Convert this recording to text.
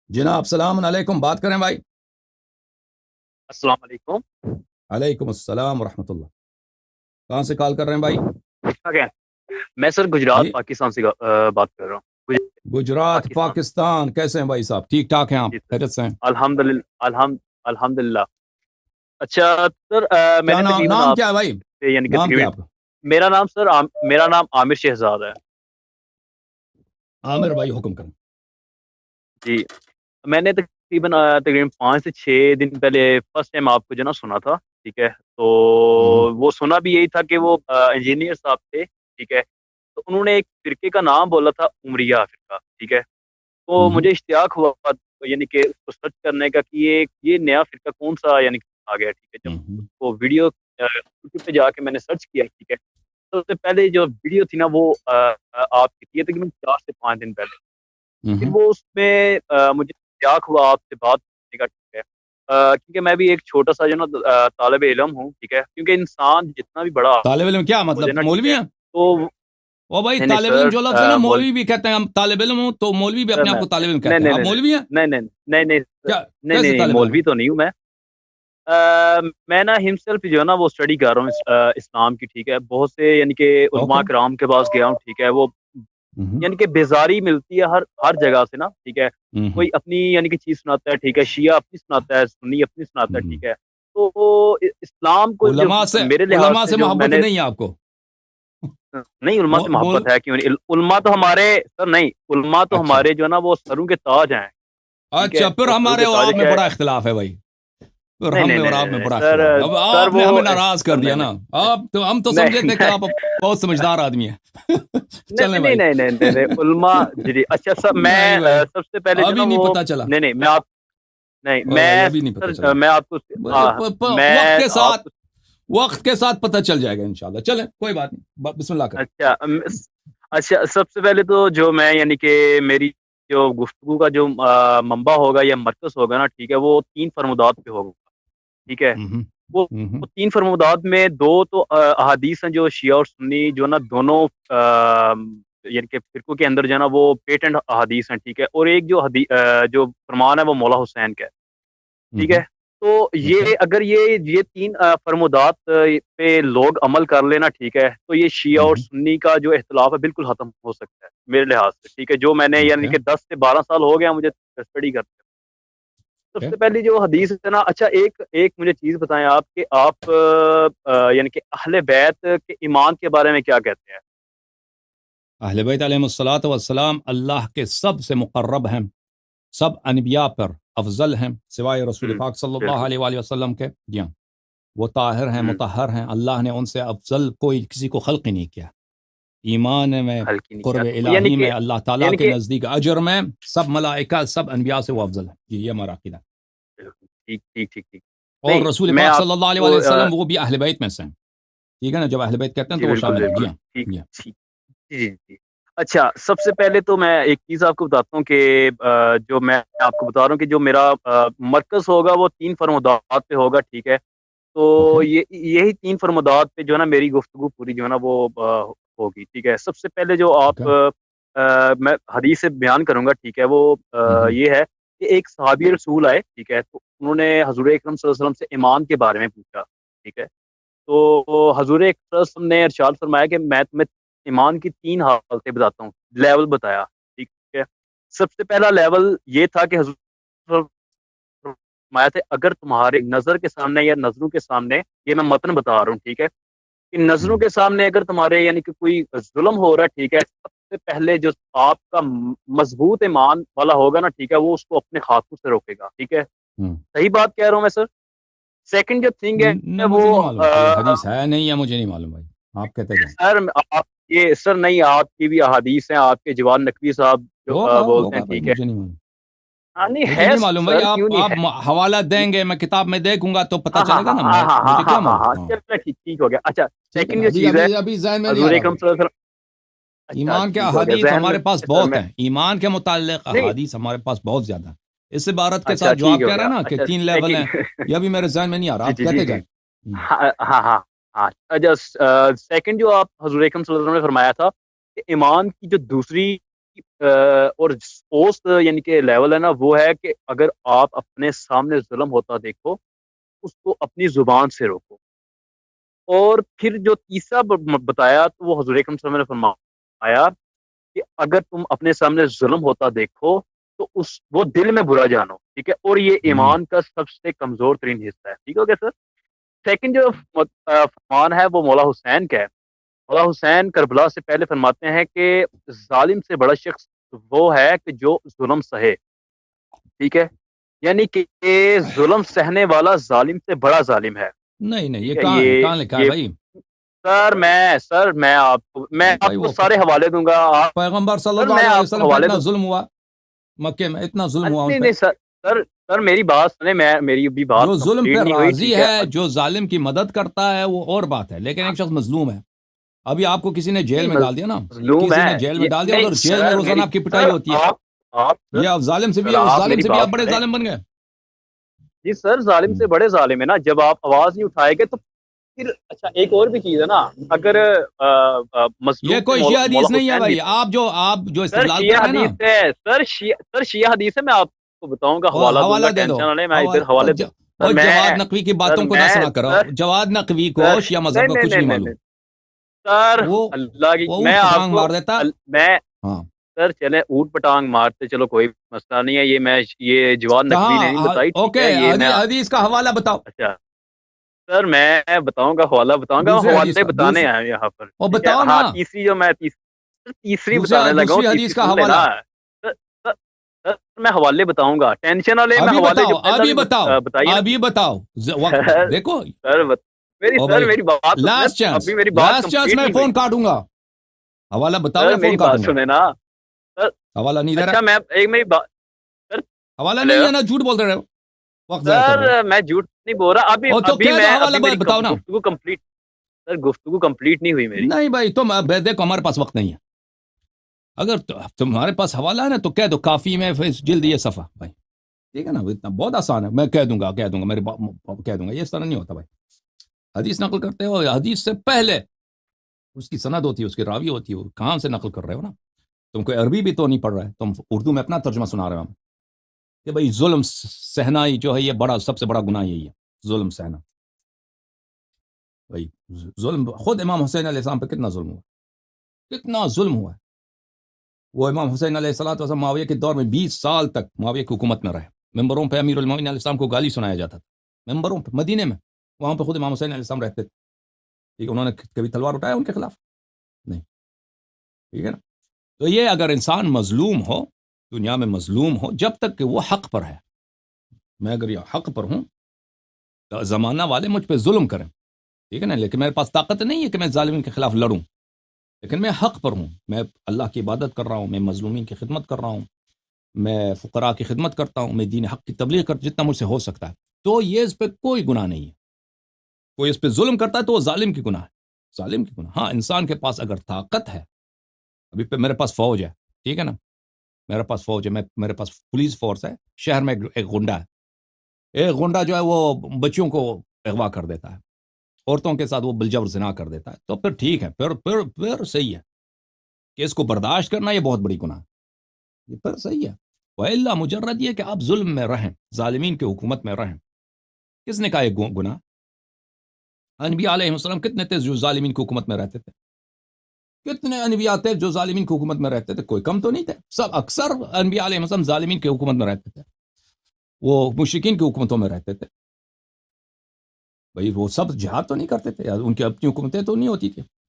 جناب السلام علیکم، بات کریں بھائی؟ السلام علیکم. علیکم السلام ورحمۃ اللہ. کہاں سے کال کر رہے ہیں بھائی؟ Okay. میں سر گجرات جی، پاکستان سے بات کر رہا ہوں. گجرات پاکستان. پاکستان. کیسے ہیں بھائی صاحب؟ ٹھیک ٹھاک ہیں آپ؟ جی سر. خیریت سے ہیں؟ الحمد للہ. الحمد للہ. اچھا سر, میں کیا نے نام تقریباً نام آپ کیا ہے بھائی؟ سے یعنی کہ نام کیا تقریباً آپ کا؟ میرا نام عامر شہزاد ہے. عامر بھائی، حکم کریں. جی. میں نے تقریباً 5 سے 6 دن پہلے فرسٹ ٹائم آپ کو جو نا سنا تھا. ٹھیک ہے. تو وہ سنا بھی یہی تھا کہ وہ انجینئر صاحب تھے. ٹھیک ہے. تو انہوں نے ایک فرقے کا نام بولا تھا عمریہ فرقہ. ٹھیک ہے. تو مجھے اشتیاق ہوا یعنی کہ اس کو سرچ کرنے کا کہ یہ نیا فرقہ کون سا یعنی آ گیا. ٹھیک ہے. جب وہ ویڈیو یوٹیوب پہ جا کے میں نے سرچ کیا. ٹھیک ہے. تو سب سے پہلے جو ویڈیو تھی نا وہ آپ کی تھی تقریباً 4 سے 5 دن پہلے. پھر وہ اس میں مجھے اشتیاق ہوا آپ سے بات کرنے کا. ٹھیک ہے. کیونکہ میں بھی ایک چھوٹا سا جو نا طالب علم ہوں. ٹھیک ہے. کیونکہ انسان جتنا بھی بڑا طالب علم کیا ہو جائے مطلب؟ نا. ٹھیک مولوی ہے. ہیں؟ تو او بھائی، نہیں نہیں طالب علم سر, جو لفظ ہے نا، مول مولوی بھی کہتے ہیں. ہم طالب علم ہوں تو مولوی بھی سر اپنے آپ میں کو طالب علم نہیں کہتے ہیں. نہیں آپ نہیں مولوی ہیں؟ نہیں نہیں نہیں نہیں کیا؟ نہیں کیسے نہیں طالب علم مولوی ہیں؟ تو نہیں ہوں میں. میں نا ہم سیلف جو ہے نا وہ اسٹڈی کر رہا ہوں اسلام کی. ٹھیک ہے. بہت سے یعنی کہ اوکے. علماء کرام کے پاس گیا ہوں. ٹھیک ہے. وہ یعنی کہ بیزاری ملتی ہے ہر جگہ سے نا. ٹھیک ہے. کوئی اپنی یعنی کہ چیز سناتا ہے. ٹھیک ہے. شیعہ اپنی سناتا ہے, سنی اپنی سناتا ہے. ٹھیک ہے. تو وہ اسلام کو جو میرے لحاظ علماء سے سے جو میں محبت نے نہیں ہے آپ کو؟ نہیں, علماء سے محبت ہے. کیوں نہیں؟ علماء تو ہمارے سر نہیں, علماء تو اچھا ہمارے جو ہے نا وہ سروں کے تاج ہیں. ٹھیک ہے. اچھا، پھر وہ سروں ہمارے کے اور تاج آپ میں کیا ہے. بڑا اختلاف ہے بھائی. پھر نہیں ہم نہیں میں اور نہیں آپ میں نہیں بڑا سر, اختلاف ہے. اب سر آپ نے وہ ہمیں ناراض سر کر دیا نہیں نا. ہم تو نہیں سمجھے تھے کہ آپ بہت سمجھدار آدمی ہیں. چلیں نہیں نہیں بھائی. نہیں نہیں نہیں نہیں علماء. جی اچھا سر, نہیں میں بھائی، سب سے پہلے جو نا ابھی نہیں وہ پتا چلا. نہیں نہیں میں آپ نہیں او بھائی، میں ابھی نہیں پتا سر چلا. میں آپ کو وقت میں کے آپ ساتھ کو وقت کے ساتھ پتہ چل جائے گا انشاءاللہ. چلیں کوئی بات نہیں. بسم اللہ کریں. اچھا اچھا سب سے پہلے تو جو میں یعنی کہ میری جو گفتگو کا جو منبع ہوگا یا مرکز ہوگا نا. ٹھیک ہے. وہ 3 فرمودات پہ ہوگا. ٹھیک ہے. ہوں وہ ہوں 3 فرمودات میں 2 تو احادیث ہیں جو شیعہ اور سنی جو نا دونوں یعنی کہ فرقوں کے اندر جو ہے نا وہ پیٹنٹ احادیث ہیں. ٹھیک ہے. اور ایک جو فرمان ہے وہ مولا حسین کا ہے. ٹھیک ہے. تو اوکے. یہ اگر یہ 3 فرمودات پہ لوگ عمل کر لینا. ٹھیک ہے. تو یہ شیعہ اور سنی کا جو اختلاف ہے بالکل ختم ہو سکتا ہے میرے لحاظ سے. ٹھیک ہے. جو میں نے یعنی اوکے. کہ 10 سے 12 سال ہو گیا مجھے اسٹڈی کرتے. سب سے پہلی جو حدیث ہے نا, اچھا ایک مجھے چیز بتائیں آپ کہ آپ یعنی کہ اہل بیت کے ایمان کے بارے میں کیا کہتے ہیں؟ اہل بیت علیہم الصلوۃ والسلام اللہ کے سب سے مقرب ہیں. سب انبیاء پر افضل ہیں سوائے رسول پاک صلی اللہ بالکل. علیہ وآلہ وسلم کے. جی ہاں، وہ طاہر ہیں، مطہر ہیں. اللہ نے ان سے افضل کوئی کسی کو خلق ہی نہیں کیا. ایمان میں، ہلکی نہیں قرب کیا الہی میں، اللہ تعالیٰ یعنی کے کہ نزدیک اجر میں سب ملائکہ سب انبیاء سے وہ افضل ہے. جی، یہ ہمارا عقیدہ. ٹھیک ٹھیک ٹھیک ٹھیک. اور نہیں رسول میں پاک آپ صلی اللہ علیہ کو وآلہ وسلم وہ بھی اہل بیت میں سے ہیں. ٹھیک ہے نا، جب اہل بیت کہتے ہیں جی تو وہ بالکل شامل ہیں. جی بالکل ہاں. ٹھیک جی ہاں. ٹھیک. جی جی جی. اچھا سب سے پہلے تو میں ایک چیز آپ کو بتاتا ہوں کہ جو میں آپ کو بتا رہا ہوں کہ جو میرا مرکز ہوگا وہ 3 فرمودات پہ ہوگا. ٹھیک ہے. تو اوکے. یہی 3 فرمودات پہ جو ہے نا میری گفتگو پوری جو ہے نا وہ ہوگی. ٹھیک ہے. سب سے پہلے جو اوکے. آپ میں حدیث سے بیان کروں گا. ٹھیک ہے. وہ یہ ہے کہ ایک صحابی رسول آئے. ٹھیک ہے. تو انہوں نے حضور اکرم صلی اللہ علیہ وسلم سے ایمان کے بارے میں پوچھا. ٹھیک ہے. تو حضور اکرم صلی اللہ علیہ وسلم نے ارشاد فرمایا کہ میں تمہیں ایمان کی 3 حالتیں بتاتا ہوں. لیول بتایا. ٹھیک ہے. سب سے پہلا لیول یہ تھا کہ حضور فرمایا تھے اگر تمہارے نظر کے سامنے یا نظروں کے سامنے, یہ میں متن بتا رہا ہوں. ٹھیک ہے. کہ نظروں کے سامنے اگر تمہارے یعنی کہ کوئی ظلم ہو رہا ہے. ٹھیک ہے. سب سے پہلے جو آپ کا مضبوط ایمان والا ہوگا نا, ٹھیک ہے, وہ اس کو اپنے ہاتھوں سے روکے گا. ٹھیک ہے. صحیح بات کہہ رہا ہوں میں سر. سیکنڈ جو تھنگ نہ ہے وہ مجھے نہیں معلوم یہ حدیث ہے نہیں یا مجھے نہیں معلوم بھائی. آپ کہتے جائیں. سر آپ یہ سر نہیں, آپ کی بھی احادیث ہیں. آپ کے جوان نقوی صاحب جو بولتے ہیں. ہوگا بھائی، ٹھیک ہے. مجھے نہیں معلوم. ہاں نہیں مجھے ہے نہیں معلوم بھائی. سر, کیوں نہیں آپ ہے. حوالہ دیں گے، میں کتاب میں دیکھوں گا تو پتہ ہاں ہاں چلے گا ہاں نا. ہاں ہاں ہاں مجھے ہاں کیا ہاں معلوم. ہاں ہاں چلیں ٹھیک ہو گیا. اچھا ٹھیک ہے سیکنڈ نا. جو ابھی چیز ہے ابھی ابھی ذہن میں نہیں آ حضور رہا اکرم بھائی. صلی اللہ علیہ وسلم. اچھا ایمان کے ٹھیک ہو گیا. احادیث ذہن ہمارے میں پاس سر بہت میں ہیں. ایمان کے متعلق نہیں. احادیث ہمارے پاس بہت زیادہ ہیں. اس عبارت کے اچھا ساتھ جو ٹھیک آپ ہو کہہ رہے گیا. ہیں نا کہ اچھا 3 لیول ہیں، سیکنڈ. یہ ابھی میرے ذہن میں نہیں آ رہا. جی آپ جی جی کہتے جی. جائیں. ہاں ہاں ہاں ہاں. اچھا سیکنڈ جو آپ حضور اکرم صلی اللہ علیہ وسلم نے فرمایا تھا کہ ایمان کی جو دوسری اور پوسٹ یعنی کہ لیول ہے نا وہ ہے کہ اگر آپ اپنے سامنے ظلم ہوتا دیکھو اس کو اپنی زبان سے روکو. اور پھر جو تیسرا بتایا تو وہ حضور اکرم صلی اللہ علیہ وسلم نے فرمایا کہ اگر تم اپنے سامنے ظلم ہوتا دیکھو تو وہ دل میں برا جانو. ٹھیک ہے, اور یہ ایمان کا سب سے کمزور ترین حصہ ہے. ٹھیک ہو گیا سر. سیکنڈ جو فرمان ہے وہ مولا حسین کا ہے. مولا حسین کربلا سے پہلے فرماتے ہیں کہ ظالم سے بڑا شخص وہ ہے کہ جو ظلم سہے. ٹھیک ہے, یعنی کہ ظلم سہنے والا ظالم سے بڑا ظالم ہے. نہیں نہیں, یہ ٹھیک ہے, کہاں لکھا ہے بھائی؟ سر میں آپ کو سارے حوالے دوں گا. پیغمبر صلی سر اللہ میں علیہ آپ کو وسلم پہ حوالے اتنا دوں. ظلم ہوا مکے میں, اتنا ظلم ہوا ان نہیں پہ. نہیں سر میری بات سنیں, میری بھی بات جو ظلم complete پہ نہیں ہوئی. راضی ٹھیک ہے, جو ظالم کی مدد کرتا ہے وہ اور بات ہے, لیکن ایک شخص مظلوم ہے. ابھی آپ کو کسی نے جیل میں ڈال دیا نا, مظلوم کسی ہے نے جیل میں ڈال دیا, نہیں ادھر جیل میں سر روزانہ میری آپ کی پٹائی سر ہوتی ہے. آپ یہ آپ ظالم سے بھی, سر اس آپ ظالم میری سے بھی آپ بات بڑے سنیں. ظالم بن گئے. جی سر ظالم سے بڑے ظالم ہے نا, جب آپ آواز نہیں اٹھائے گے تو پھر. اچھا ایک اور بھی چیز ہے نا, اگر یہ مظلوم کوئی پہ شیعہ حدیث مولا نہیں ہے حسین بھی بھائی, تھے. آپ جو سر استدلال کر شیعہ رہے ہیں نا. حدیث ہے سر شیعہ حدیث ہے, میں آپ کو بتاؤں گا, وہ حوالہ دوں حوالہ گا, دے دو. ٹینشن نہ لیں, میں حوالہ ادھر حوالے سر اور میں جواد نقوی کی سر باتوں کو نہ میں سنا کرو. سر جواد نقوی کو سر شیعہ مذہب نہیں کا نہیں کچھ نہیں نہیں نہیں معلوم. نہیں سر وہ اللہ کی وہ میں اونٹ آپ پٹانگ کو مار دیتا. میں ہاں, سر چلے اونٹ پٹانگ مارتے, چلو کوئی مسئلہ نہیں ہے. یہ جواد نقوی نے نہیں کہاں؟ بتائی. ٹھیک اوکے, ہے, یہ میں حدیث کا حوالہ بتاؤ. اچھا سر میں بتاؤں گا, حوالہ بتاؤں گا, دوسرے حدیث حوالے کا بتانے ہیں یہاں پر. وہ ٹھیک ہے, بتاؤ نا. ہاں تیسری جو میں تیسری بتانے لگا ہوں, دوسری حدیث تیسری کا سن حوالہ لینا. سر سر میں حوالے بتاؤں گا, ٹینشن نہ لے. میں ابھی حوالے جو بتاؤ, پہلا ابھی بھی بتاؤ, بتائیے نا. ابھی بتاؤ. وقت سر دیکھو. سر او بھائی, میری بات تو سنیں, لاسٹ چانس, ابھی میری بات لاسٹ چانس, کمپلیٹ میں نہیں ہوئی. فون کاٹوں گا. حوالہ بتاؤ سر یا فون میری بات کاٹوں گا. سنیں نا. سر حوالہ نہیں دے اچھا رہا. میں ایک میری بات. سر حوالہ نہیں ہلو ہے نا, جھوٹ بول رہے ہو, وقت ضائع کر رہے ہو. سر میں جھوٹ نہیں بول رہا. ابھی اور تو ابھی کہہ دو میں حوالہ ابھی میری بتاؤ نا. گفتگو کمپلیٹ. سر گفتگو کمپلیٹ نہیں ہوئی میری. نہیں بھائی, تم دیکھو ہمارے پاس وقت نہیں ہے. اگر تمہارے پاس حوالہ ہے نا تو کہہ دو, کافی میں جلد یہ صفحہ بھائی. ٹھیک ہے نا, اتنا بہت آسان ہے. میں کہہ دوں گا میرے کہہ دوں گا. یہ اس طرح نہیں ہوتا بھائی. حدیث نقل کرتے ہو, حدیث سے پہلے اس کی سند ہوتی ہے, اس کی راوی ہوتی ہے, کہاں سے نقل کر رہے ہو نا. تم کوئی عربی بھی تو نہیں پڑھ رہے, تم اردو میں اپنا ترجمہ سنا رہے ہو. کہ بھائی ظلم سہنا جو ہے یہ سب سے بڑا گناہ یہی ہے, ظلم سہنا. بھائی ظلم, خود امام حسین علیہ السلام پہ کتنا ظلم ہوا, کتنا ظلم ہوا ہے. وہ امام حسین علیہ السلام معاویہ کے دور میں 20 سال تک معاویہ کی حکومت میں رہے. ممبروں پہ امیر المومنین علیہ السلام کو گالی سنایا جاتا تھا, ممبروں پہ, مدینے میں. وہاں پہ خود امام حسین علیہ السلام رہتے تھے. ٹھیک ہے, انہوں نے کبھی تلوار اٹھایا ان کے خلاف نہیں. ٹھیک ہے نا. تو یہ اگر انسان مظلوم ہو, دنیا میں مظلوم ہو, جب تک کہ وہ حق پر ہے. میں اگر یہ حق پر ہوں تو زمانہ والے مجھ پہ ظلم کریں, ٹھیک ہے نا, لیکن میرے پاس طاقت نہیں ہے کہ میں ظالمین کے خلاف لڑوں. لیکن میں حق پر ہوں, میں اللہ کی عبادت کر رہا ہوں, میں مظلومین کی خدمت کر رہا ہوں, میں فقراء کی خدمت کرتا ہوں, میں دین حق کی تبلیغ کر جتنا مجھ سے ہو سکتا ہے. تو یہ اس پہ کوئی گناہ نہیں ہے. کوئی اس پہ ظلم کرتا ہے تو وہ ظالم کی گناہ ہے, ظالم کی گناہ. ہاں, انسان کے پاس اگر طاقت ہے, ابھی پہ میرے پاس فوج ہے, ٹھیک ہے نا, میرے پاس فوج ہے, میرے پاس پولیس فورس ہے, شہر میں ایک غنڈہ ہے. ایک غنڈہ جو ہے وہ بچیوں کو اغوا کر دیتا ہے, عورتوں کے ساتھ وہ بالجبر زنا کر دیتا ہے, تو پھر ٹھیک ہے, پھر صحیح ہے کہ اس کو برداشت کرنا یہ بہت بڑی گناہ ہے, یہ پھر صحیح ہے. وَإِلَّا مجرد یہ کہ آپ ظلم میں رہیں, ظالمین کی حکومت میں رہیں. کس نے کہا یہ گناہ؟ انبیاء علیہ السلام کتنے تھے جو ظالمین کی حکومت میں رہتے تھے؟ کتنے انبیاء تھے جو ظالمین کی حکومت میں رہتے تھے؟ کوئی کم تو نہیں تھے. سب اکثر انبیاء علیہ السلام ظالمین کی حکومت میں رہتے تھے, وہ مشرکین کی حکومتوں میں رہتے تھے. بھئی وہ سب جہاد تو نہیں کرتے تھے, ان کی اپنی حکومتیں تو نہیں ہوتی تھی.